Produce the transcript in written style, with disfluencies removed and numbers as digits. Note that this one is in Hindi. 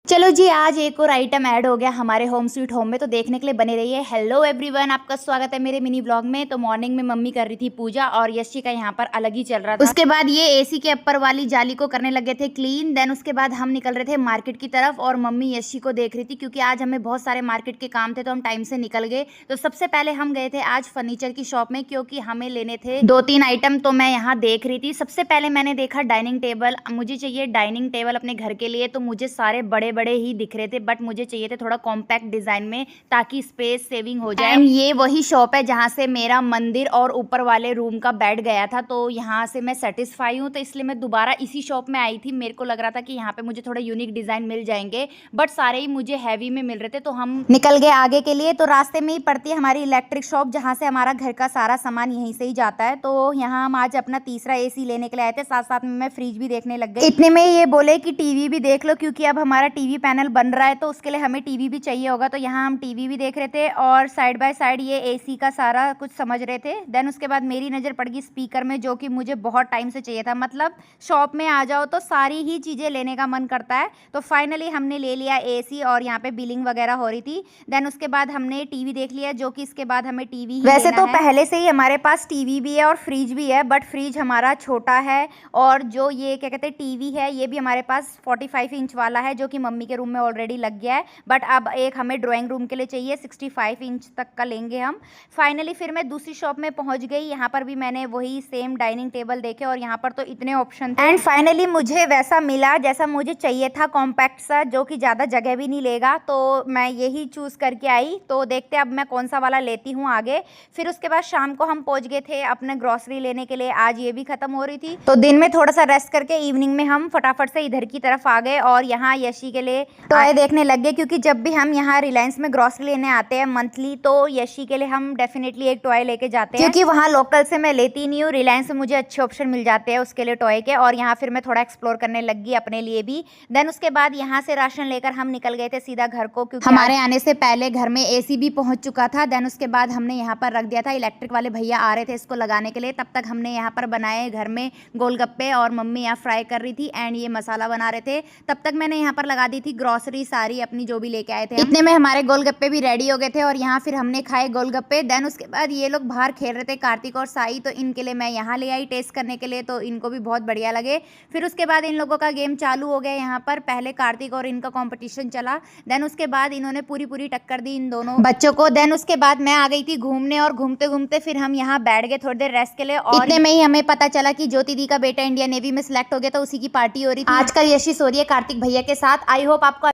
चलो जी, आज एक और आइटम ऐड हो गया हमारे होम स्वीट होम में, तो देखने के लिए बने रहिए। हेलो एवरीवन, आपका स्वागत है मेरे मिनी ब्लॉग में। तो मॉर्निंग में मम्मी कर रही थी पूजा और यशी का यहाँ पर अलग ही चल रहा था। उसके बाद ये एसी के ऊपर वाली जाली को करने लगे थे क्लीन। देन उसके बाद हम निकल रहे थे मार्केट की तरफ और मम्मी यशी को देख रही थी क्योंकि आज हमें बहुत सारे मार्केट के काम थे तो हम टाइम से निकल गए। तो सबसे पहले हम गए थे आज फर्नीचर की शॉप में क्योंकि हमें लेने थे 2-3 आइटम। तो मैं यहाँ देख रही थी। सबसे पहले मैंने देखा डाइनिंग टेबल। मुझे चाहिए डाइनिंग टेबल अपने घर के लिए, तो मुझे सारे बड़े बड़े ही दिख रहे थे, बट मुझे चाहिए थे थोड़ा कॉम्पैक्ट डिजाइन में ताकि स्पेस सेविंग हो जाए। एंड ये वही शॉप है जहाँ से मेरा मंदिर और ऊपर वाले रूम का बेड गया था, तो यहाँ से मैं सेटिस्फाई हूँ। तो इसलिए मैं दोबारा इसी शॉप में आई थी। मेरे को लग रहा था कि यहाँ पे मुझे थोड़े यूनिक डिजाइन मिल जाएंगे, बट सारे ही मुझे हैवी में मिल रहे थे। तो हम निकल गए आगे के लिए। तो रास्ते में ही पड़ती है हमारी इलेक्ट्रिक शॉप जहाँ से हमारा घर का सारा सामान यहीं से ही जाता है। तो यहाँ हम आज अपना तीसरा एसी लेने के लिए आए थे, साथ साथ में मैं फ्रिज भी देखने लग गई। इतने में ये बोले कि टीवी भी देख लो क्योंकि अब हमारा टीवी पैनल बन रहा है, तो उसके लिए हमें टीवी भी चाहिए होगा। तो यहाँ हम टीवी भी देख रहे थे और साइड बाय साइड ये एसी का सारा कुछ समझ रहे थे। देन उसके बाद मेरी नज़र पड़ गई स्पीकर में, जो कि मुझे बहुत टाइम से चाहिए था। मतलब शॉप में आ जाओ तो सारी ही चीज़ें लेने का मन करता है। तो फाइनली हमने ले लिया एसी और यहाँ पे बिलिंग वगैरह हो रही थी। देन उसके बाद हमने टीवी देख लिया, जो कि इसके बाद हमें टीवी वैसे तो पहले से ही हमारे पास टीवी भी है और फ्रिज भी है, बट फ्रिज हमारा छोटा है और जो ये क्या कहते हैं टीवी है ये भी हमारे पास 45 इंच वाला है, जो कि मम्मी के रूम में ऑलरेडी लग गया है। बट अब एक हमें ड्राइंग रूम के लिए चाहिए, 65 इंच तक का लेंगे हम। फाइनली फिर मैं दूसरी शॉप में पहुंच गई। यहाँ पर भी मैंने वही सेम डाइनिंग टेबल देखे और यहाँ पर तो इतने ऑप्शन थे। एंड फाइनली मुझे वैसा मिला जैसा मुझे चाहिए था, कॉम्पैक्ट सा, जो कि ज़्यादा जगह भी नहीं लेगा। तो मैं यही चूज़ करके आई। तो देखते अब मैं कौन सा वाला लेती हूँ आगे। फिर उसके बाद शाम को हम पहुँच गए थे अपने ग्रॉसरी लेने के लिए। आज ये भी ख़त्म हो रही थी, तो दिन में थोड़ा सा रेस्ट करके इवनिंग में हम फटाफट से इधर की तरफ आ गए और यहाँ यशी के लिए टॉय देखने लग गए। क्योंकि जब भी हम यहाँ रिलायंस में ग्रॉसरी लेने आते हैं मंथली, तो यशी के लिए हम डेफिनेटली एक टॉय लेके जाते हैं, क्योंकि वहाँ लोकल से मैं लेती नहीं हूँ। रिलायंस में मुझे अच्छे ऑप्शन मिल जाते हैं उसके लिए टॉय के। और यहाँ फिर मैं थोड़ा एक्सप्लोर करने लग गई अपने लिए भी। देन उसके बाद यहाँ से राशन लेकर हम निकल गए थे सीधा घर को, क्योंकि हमारे आने से पहले घर में एसी भी पहुँच चुका था। देन उसके बाद हमने यहाँ पर रख दिया था। इलेक्ट्रिक वाले भैया आ रहे थे इसको लगाने के लिए। तब तक हमने यहाँ पर बनाए घर में गोलगप्पे और मम्मी यहाँ फ्राई कर रही थी एंड ये मसाला बना रहे थे। तब तक मैंने यहाँ पर लगा दी थी ग्रॉसरी सारी अपनी जो भी लेके आए थे। इतने में हमारे गोलगप्पे भी रेडी हो गए थे और यहाँ फिर हमने खाए गोलगप्पे। देन उसके बाद ये लोग बाहर खेल रहे थे कार्तिक और साई, तो इनके लिए मैं यहाँ ले आई टेस्ट करने के लिए। तो इनको भी बहुत बढ़िया लगे। फिर उसके बाद इन लोगों का गेम चालू हो गया। यहाँ पर पहले कार्तिक और इनका कॉम्पिटिशन चला। देन उसके बाद इन्होंने पूरी टक्कर दी इन दोनों बच्चों को। देन उसके बाद मैं आ गई थी घूमने और घूमते घूमते फिर हम यहाँ बैठ गए थोड़ी देर रेस्ट के लिए। और इतने में ही हमें पता चला कि ज्योति दी का बेटा इंडियन नेवी में सिलेक्ट हो गया, तो उसी की पार्टी हो रही थी। आजकल यशी सो रही है कार्तिक भैया के साथ। आई होप आपको